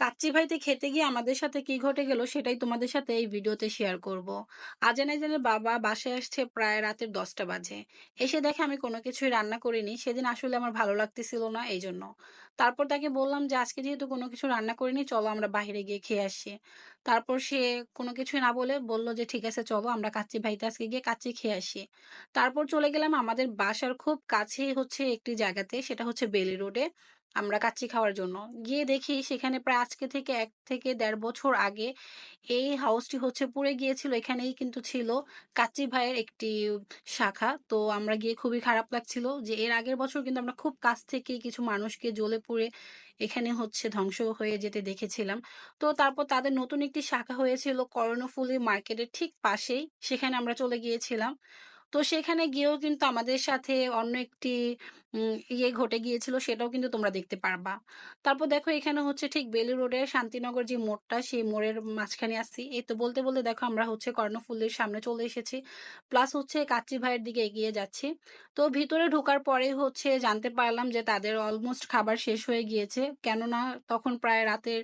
কাচ্চি ভাইতে খেতে গিয়ে আমাদের সাথে কি ঘটে গেল সেটাই তোমাদের সাথে এই ভিডিওতে শেয়ার করব। আজানে জানে বাবা বাসায় আসছে প্রায় রাতের 10টা বাজে। এসে দেখে আমি কোনো কিছুই রান্না করিনি। সেদিন আসলে আমার ভালো লাগতেছিল না এইজন্য। তারপর তাকে বললাম যে আজকে যেহেতু কোনো কিছু রান্না করিনি চলো আমরা বাহিরে গিয়ে খেয়ে আসি। তারপর সে কোনো কিছুই না বলে বলল যে ঠিক আছে চলো আমরা কাচ্চি ভাইতে আজকে গিয়ে কাচ্চি খেয়ে আসি। তারপর চলে গেলাম আমাদের বাসার খুব কাছেই হচ্ছে একটি জায়গাতে, সেটা হচ্ছে বেলি রোডে। আমরা কাচ্চি খাওয়ার জন্য গিয়ে দেখি সেখানে প্রায় আজকে থেকে ১ থেকে ১.৫ বছর আগে এই হাউসটি হচ্ছে পুড়ে গিয়েছিল। এখানেই কিন্তু ছিল কাচ্চি ভাইয়ের একটি শাখা। তো আমরা গিয়ে খুবই খারাপ লাগছিল যে এর আগের বছর কিন্তু আমরা খুব কাছ থেকেই কিছু মানুষকে জ্বলে পুড়ে এখানে হচ্ছে ধ্বংস হয়ে যেতে দেখেছিলাম। তো তারপর তাদের নতুন একটি শাখা হয়েছিল কর্ণফুলী মার্কেটের ঠিক পাশেই। সেখানে আমরা চলে গিয়েছিলাম। তো সেখানে গিয়েও কিন্তু আমাদের সাথে অন্য একটি ঘটে গিয়েছিল, সেটাও কিন্তু তোমরা দেখতে পারবা। তারপর দেখো এখানে হচ্ছে ঠিক বেলি রোডের শান্তিনগর যে মোড়টা, সেই মোড়ের মাঝখানে আছি। এই তো বলতে, বলতে দেখো আমরা হচ্ছে কর্ণফুলীর সামনে চলে এসেছি। প্লাস হচ্ছে কাচ্চি ভাইয়ের দিকে এগিয়ে যাচ্ছি। তো ভিতরে ঢোকার পরে হচ্ছে জানতে পারলাম যে তাদের অলমোস্ট খাবার শেষ হয়ে গিয়েছে। কেননা তখন প্রায় রাতের